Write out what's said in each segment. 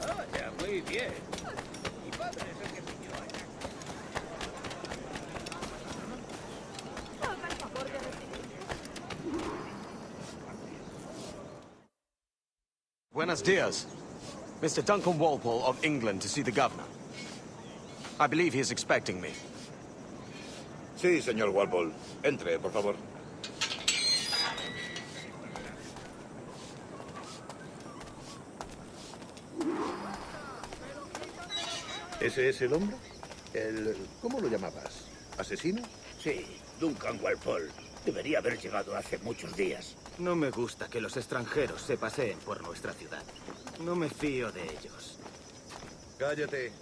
Vaya, muy bien. Mi padre es el que pidió allá. Buenos dias. Mr. Duncan Walpole of England to see the governor. I believe he is expecting me. Sí, señor Walpole. Entre, por favor. ¿Ese es el hombre? ¿Cómo lo llamabas? ¿Asesino? Sí, Duncan Walpole. Debería haber llegado hace muchos días. No me gusta que los extranjeros se paseen por nuestra ciudad. No me fío de ellos. Cállate.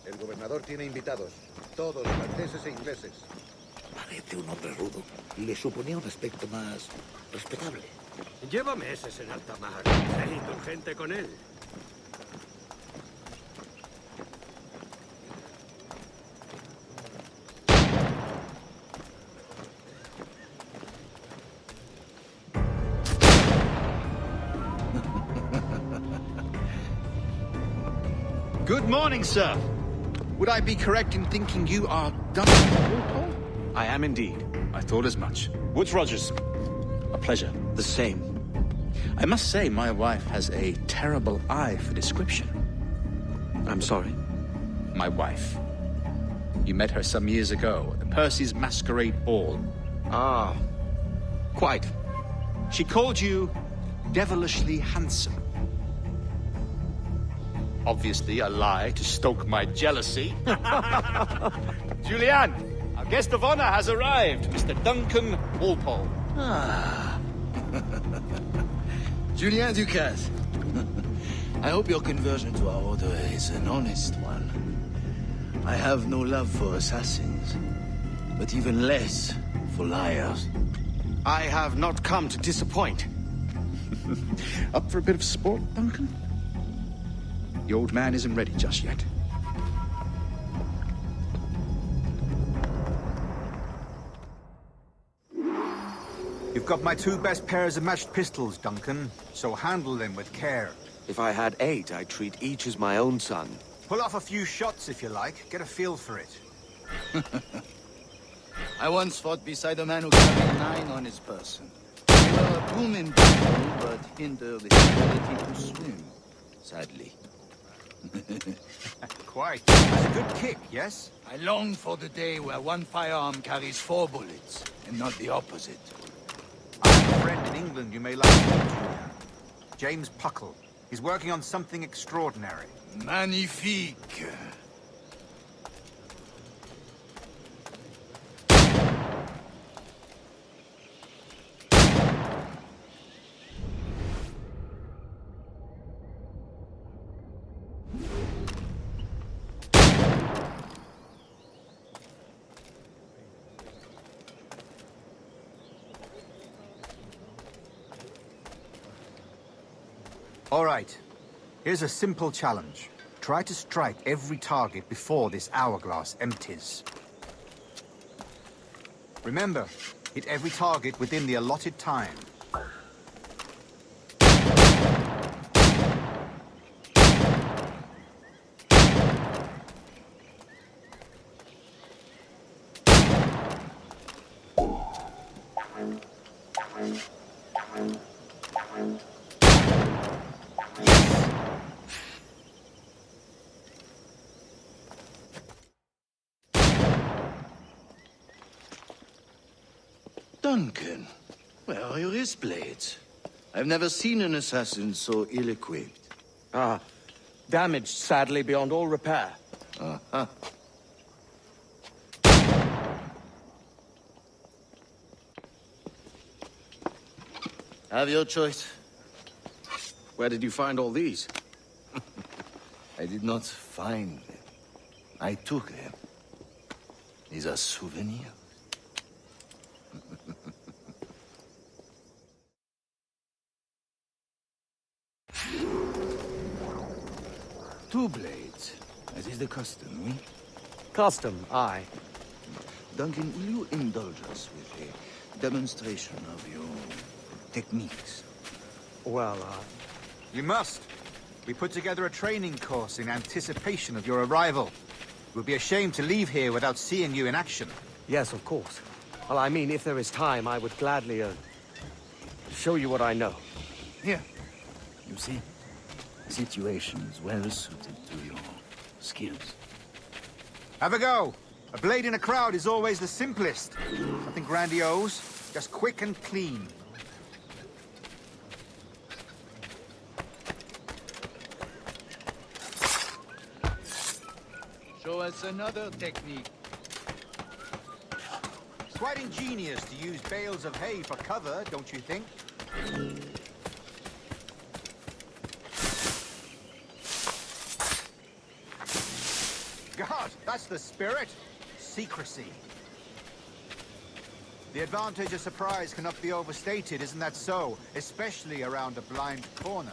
El gobernador tiene invitados. Todos franceses e ingleses. Parece un hombre rudo. Le suponía un aspecto más respetable. Lleva meses en alta mar. Sé indulgente con él. Good morning, sir. Would I be correct in thinking you are Duncan Walpole? I am indeed. I thought as much. Woods Rogers. A pleasure. The same. I must say, my wife has a terrible eye for description. I'm sorry. My wife. You met her some years ago at the Percy's Masquerade Ball. Ah, quite. She called you devilishly handsome. Obviously a lie to stoke my jealousy. Julianne, our guest of honor has arrived, Mr. Duncan Walpole. Ah. Julien Ducasse. I hope your conversion to our order is an honest one. I have no love for assassins, but even less for liars. I have not come to disappoint. Up for a bit of sport, Duncan? The old man isn't ready just yet. You've got my two best pairs of matched pistols, Duncan, so handle them with care. If I had 8, I'd treat each as my own son. Pull off a few shots if you like, get a feel for it. I once fought beside a man who carried 9 on his person. They were a boom in battle, but hindered his ability to swim, sadly. Quite. That's a good kick, yes? I long for the day where one firearm carries 4 bullets, and not the opposite. I have a friend in England you may like to meet, Julian. James Puckle. He's working on something extraordinary. Magnifique. All right. Here's a simple challenge. Try to strike every target before this hourglass empties. Remember, hit every target within the allotted time. Duncan, where are your wrist blades? I've never seen an assassin so ill-equipped. Ah, damaged sadly beyond all repair. Uh-huh. Have your choice. Where did you find all these? I did not find them. I took them. These are souvenirs. Two blades, as is the custom, oui? Custom, aye. Duncan, will you indulge us with a demonstration of your techniques? Well, You must. We put together a training course in anticipation of your arrival. It would be a shame to leave here without seeing you in action. yes, of course. Well, I mean, if there is time, I would gladly, show you what I know. Here. You see, the situation is well suited to your skills. Have a go. A blade in a crowd is always the simplest. Nothing grandiose, just quick and clean. Show us another technique. It's quite ingenious to use bales of hay for cover, don't you think? God, that's the spirit. Secrecy. The advantage of surprise cannot be overstated, isn't that so? Especially around a blind corner.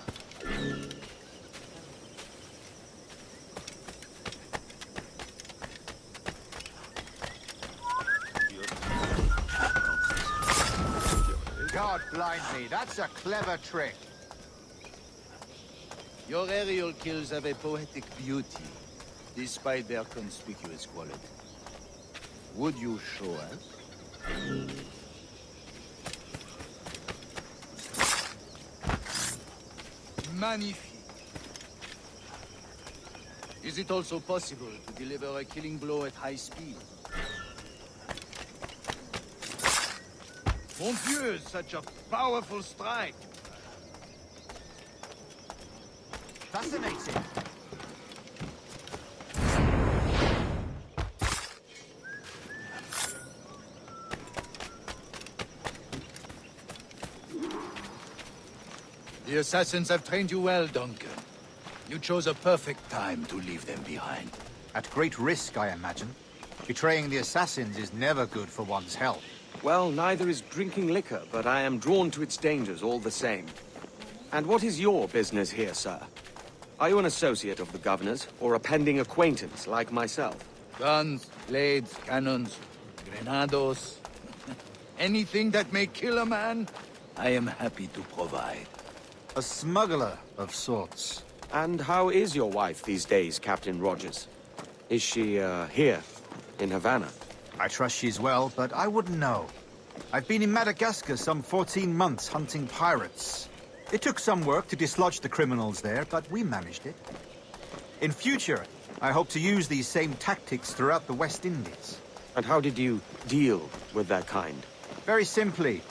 God blind me, that's a clever trick. Your aerial kills have a poetic beauty, despite their conspicuous quality. Would you show us? Magnifique. Is it also possible to deliver a killing blow at high speed? Mon Dieu, such a powerful strike. Fascinating. The assassins have trained you well, Duncan. You chose a perfect time to leave them behind. At great risk, I imagine. Betraying the assassins is never good for one's health. Well, neither is drinking liquor, but I am drawn to its dangers all the same. And what is your business here, sir? Are you an associate of the governor's, or a pending acquaintance like myself? Guns, blades, cannons, grenados. Anything that may kill a man, I am happy to provide. A smuggler of sorts. And how is your wife these days, Captain Rogers? Is she, here, in Havana? I trust she's well, but I wouldn't know. I've been in Madagascar some 14 months hunting pirates. It took some work to dislodge the criminals there, but we managed it. In future, I hope to use these same tactics throughout the West Indies. And how did you deal with that kind? Very simply.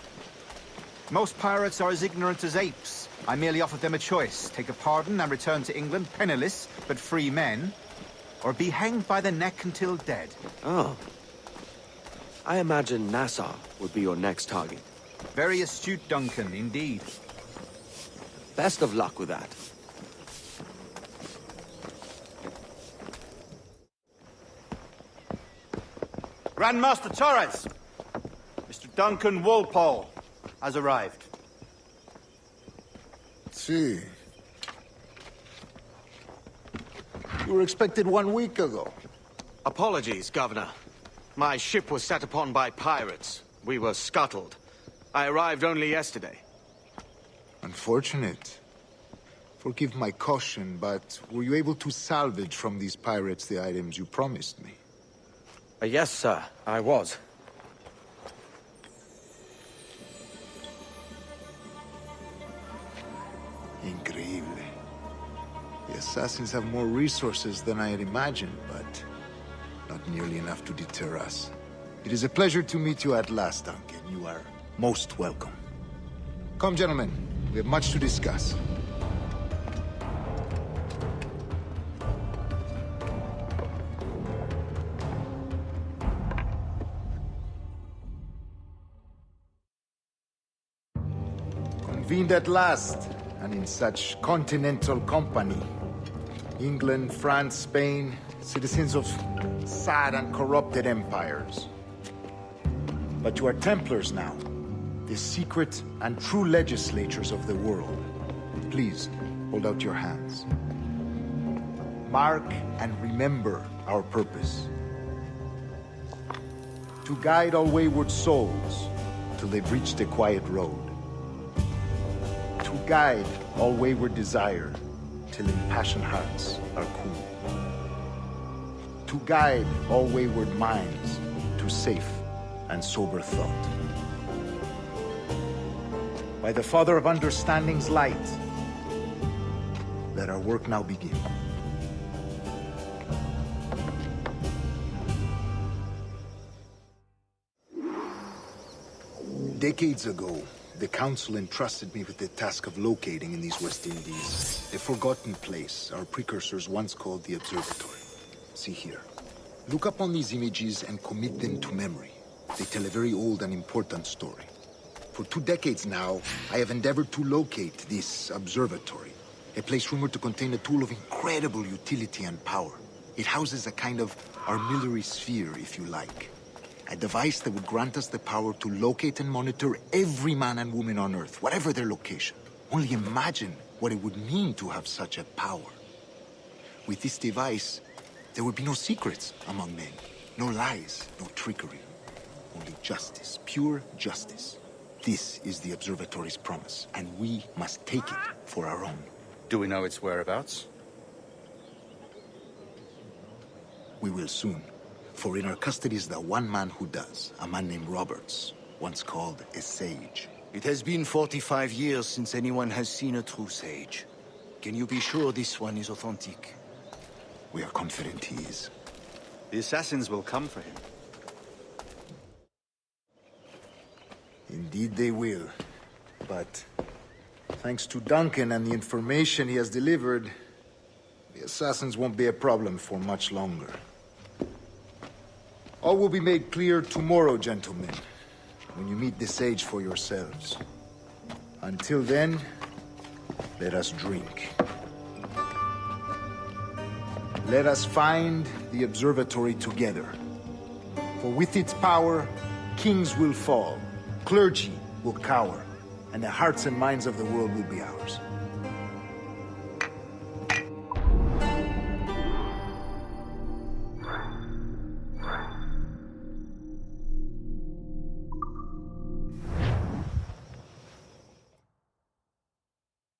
Most pirates are as ignorant as apes. I merely offered them a choice. Take a pardon and return to England penniless, but free men. Or be hanged by the neck until dead. Oh. I imagine Nassau would be your next target. Very astute, Duncan, indeed. Best of luck with that. Grandmaster Torres! Mr. Duncan Walpole has arrived. See. You were expected 1 week ago. Apologies, Governor. My ship was set upon by pirates. We were scuttled. I arrived only yesterday. Unfortunate. Forgive my caution, but were you able to salvage from these pirates the items you promised me? Yes, sir, I was. Increíble. The assassins have more resources than I had imagined, but not nearly enough to deter us. It is a pleasure to meet you at last, Duncan. You are most welcome. Come, gentlemen. We have much to discuss. Convened at last, and in such continental company. England, France, Spain, citizens of sad and corrupted empires. But you are Templars now, the secret and true legislators of the world. Please, hold out your hands. Mark and remember our purpose. To guide all wayward souls till they've reached a quiet road. To guide all wayward desire till impassioned hearts are cool. To guide all wayward minds to safe and sober thought. By the Father of Understanding's light, let our work now begin. Decades ago, the Council entrusted me with the task of locating in these West Indies a forgotten place our precursors once called the Observatory. See here. Look upon these images and commit them to memory. They tell a very old and important story. For 2 decades now, I have endeavored to locate this observatory, a place rumored to contain a tool of incredible utility and power. It houses a kind of armillary sphere, if you like. A device that would grant us the power to locate and monitor every man and woman on Earth, whatever their location. Only imagine what it would mean to have such a power. With this device, there would be no secrets among men, no lies, no trickery. Only justice, pure justice. This is the Observatory's promise, and we must take it for our own. Do we know its whereabouts? We will soon. For in our custody is the one man who does, a man named Roberts, once called a sage. It has been 45 years since anyone has seen a true sage. Can you be sure this one is authentic? We are confident he is. The assassins will come for him. Indeed they will. But thanks to Duncan and the information he has delivered, the assassins won't be a problem for much longer. All will be made clear tomorrow, gentlemen, when you meet the sage for yourselves. Until then, let us drink. Let us find the observatory together. For with its power, kings will fall, clergy will cower, and the hearts and minds of the world will be ours.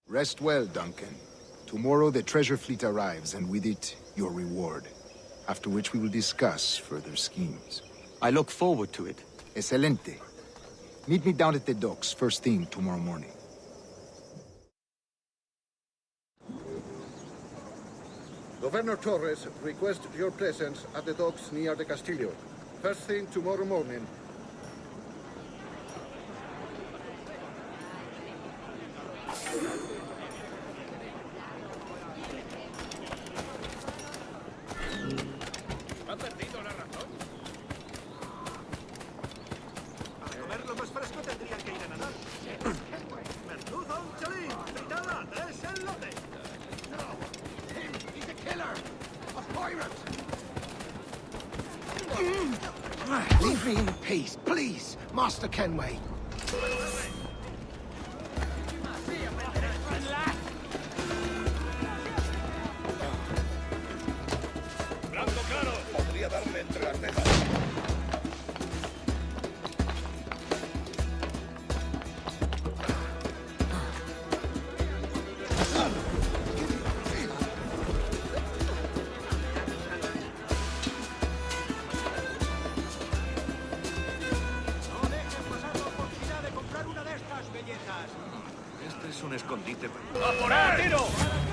Rest well, Duncan. Tomorrow the treasure fleet arrives, and with it, your reward. After which we will discuss further schemes. I look forward to it. Excelente. Meet me down at the docks first thing tomorrow morning. Governor Torres requests your presence at the docks near the Castillo. First thing tomorrow morning. ¿Ha perdido la razón? Para comerlo más fresco tendrían que ir a nadar. Merluza, un chalín, fritada, es el lote. He's a killer! A pirate! Leave me in peace, please, Master Kenway. ¡Blanco claro! Podría darle entre las cejas. Este es un escondite. ¡A por él! ¡Tiro!